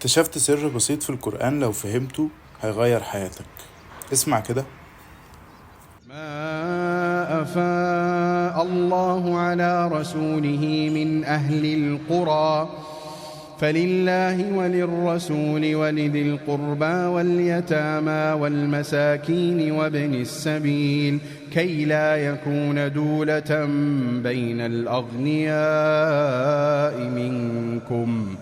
اكتشفت سر بسيط في القرآن لو فهمته هيغير حياتك. اسمع كده. ما أفاء الله على رسوله من أهل القرى فلله وللرسول ولذي القربى واليتامى والمساكين وابن السبيل كي لا يكون دولة بين الأغنياء منكم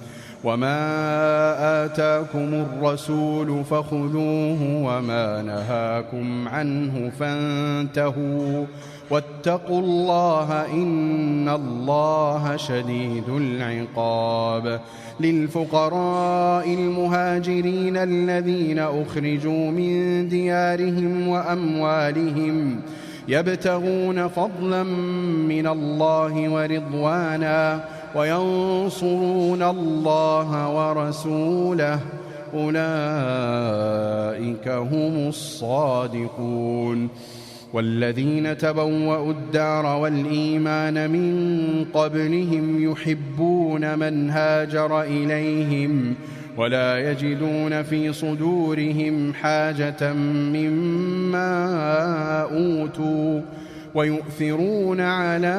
وما آتاكم الرسول فخذوه وما نهاكم عنه فانتهوا واتقوا الله إن الله شديد العقاب. للفقراء المهاجرين الذين أخرجوا من ديارهم وأموالهم يبتغون فضلا من الله ورضوانا وينصرون الله ورسوله أولئك هم الصادقون. والذين تبوأوا الدار والإيمان من قبلهم يحبون من هاجر إليهم ولا يجدون في صدورهم حاجة مما أوتوا ويؤثرون على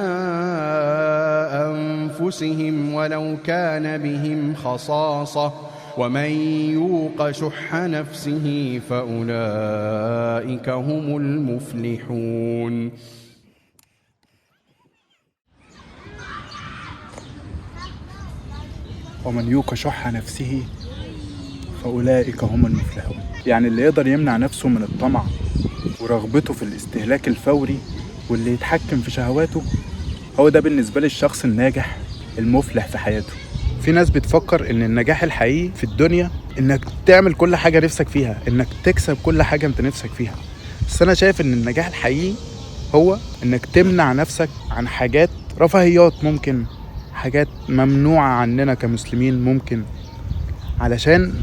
أنفسهم ولو كان بهم خصاصة ومن يوق شح نفسه فأولئك هم المفلحون. ومن يوق شح نفسه فأولئك هم المفلحون. يعني اللي يقدر يمنع نفسه من الطمع ورغبته في الاستهلاك الفوري واللي يتحكم في شهواته هو ده بالنسبة للشخص الناجح المفلح في حياته. في ناس بتفكر ان النجاح الحقيقي في الدنيا انك تعمل كل حاجة نفسك فيها، انك تكسب كل حاجة انت نفسك فيها. بس انا شايف ان النجاح الحقيقي هو انك تمنع نفسك عن حاجات رفاهيات، ممكن حاجات ممنوعة عننا كمسلمين، ممكن علشان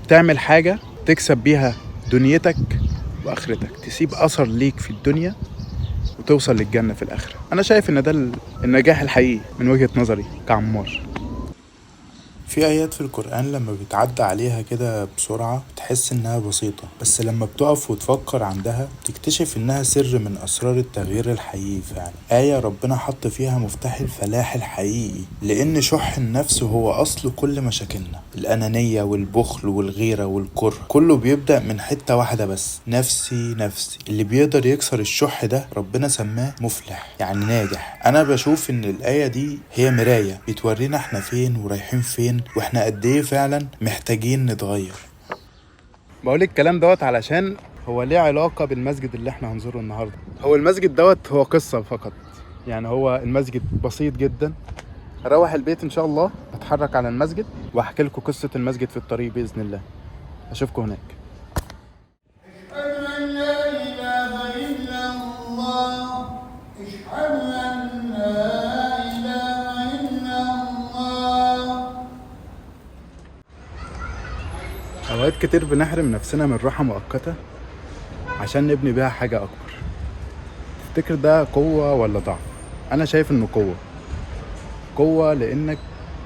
تعمل حاجة تكسب بيها دنيتك واخرتك، تسيب اثر ليك في الدنيا وتوصل للجنة في الاخرة. انا شايف ان ده النجاح الحقيقي من وجهة نظري كعمار. في آيات في القرآن لما بتعدى عليها كده بسرعة بتحس إنها بسيطة، بس لما بتقف وتفكر عندها تكتشف إنها سر من أسرار التغيير الحقيقي فعلا. آية ربنا حط فيها مفتاح الفلاح الحقيقي، لأن شح النفس هو أصل كل مشاكلنا. الأنانية والبخل والغيرة والكره كله بيبدأ من حتة واحدة بس، نفسي نفسي. اللي بيقدر يكسر الشح ده ربنا سماه مفلح، يعني ناجح. أنا بشوف إن الآية دي هي مراية بتورينا إحنا فين ورايحين فين واحنا قد ايه فعلا محتاجين نتغير. بقول الكلام دوت علشان هو ليه علاقة بالمسجد اللي احنا هنزوره النهاردة. هو المسجد دوت هو قصة فقط، يعني هو المسجد بسيط جدا. هروح البيت ان شاء الله اتحرك على المسجد واحكي لكم قصة المسجد في الطريق بإذن الله. اشوفكم هناك. أوقات كتير بنحرم نفسنا من راحة مؤقتة عشان نبني بيها حاجة أكبر. تفتكر ده قوة ولا ضعف؟ أنا شايف إنه قوة لأنك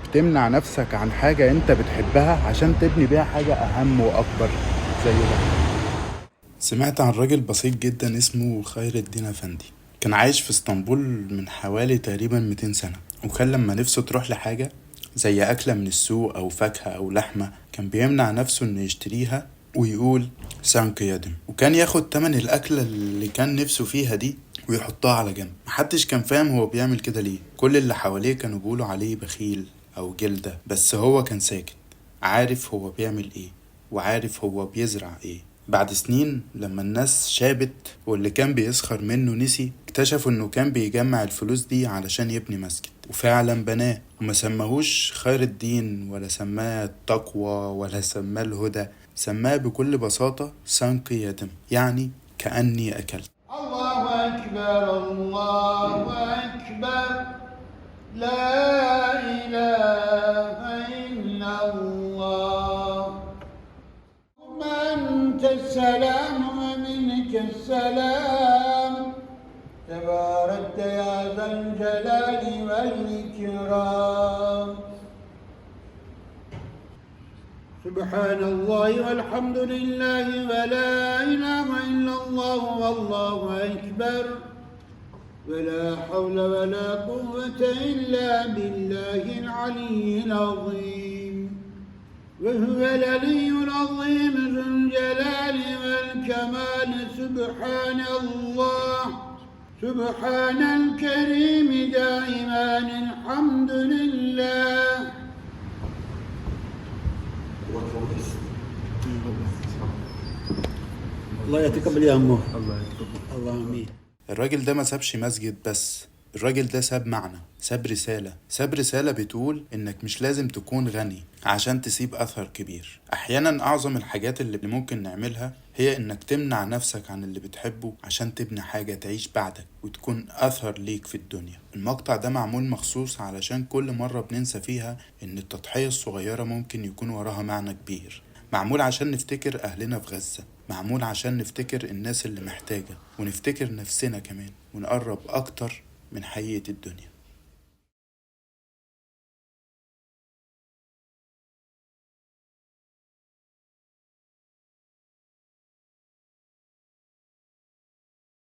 بتمنع نفسك عن حاجة أنت بتحبها عشان تبني بيها حاجة أهم وأكبر زي ده. سمعت عن راجل بسيط جدا اسمه خير الدين أفندي، كان عايش في اسطنبول من حوالي تقريبا 200 سنة، وكان لما نفسه تروح لحاجة زي أكلة من السوق أو فاكهة أو لحمة كان بيمنع نفسه إنه يشتريها ويقول سانك يدم، وكان ياخد تمن الأكلة اللي كان نفسه فيها دي ويحطها على جنب. محدش كان فاهم هو بيعمل كده ليه، كل اللي حواليه كانوا بيقولوا عليه بخيل أو جلدة، بس هو كان ساكت، عارف هو بيعمل إيه وعارف هو بيزرع إيه. بعد سنين لما الناس شابت واللي كان بيسخر منه نسي، اكتشفوا انه كان بيجمع الفلوس دي علشان يبني مسجد، وفعلا بناه. وما سماهوش خير الدين ولا سماه التقوى ولا سماه الهدى، سماه بكل بساطة سانك يدم، يعني كأني أكلت. الله أكبر الله أكبر لا إله إلا الله. أنت السلام ومنك السلام تباركت يا ذا الجلال والإكرام. سبحان الله والحمد لله ولا إله إلا الله والله أكبر ولا حول ولا قوة إلا بالله العلي العظيم وهو العلي العظيم ذو الجلال والكمال سبحان الله سبحان الكريم دائما الحمد لله. الله يتقبل يا أمه. الله آمين. الراجل ده ما سابش مسجد بس، الراجل ده ساب معنى، ساب رسالة بتقول انك مش لازم تكون غني عشان تسيب اثر كبير. احيانا اعظم الحاجات اللي ممكن نعملها هي انك تمنع نفسك عن اللي بتحبه عشان تبني حاجة تعيش بعدك وتكون اثر ليك في الدنيا. المقطع ده معمول مخصوص علشان كل مرة بننسى فيها ان التضحية الصغيرة ممكن يكون وراها معنى كبير، معمول عشان نفتكر أهلنا في غزة، معمول عشان نفتكر الناس اللي محتاجة ونفتكر نفسنا كمان ونقرب أكتر من حقيقة الدنيا.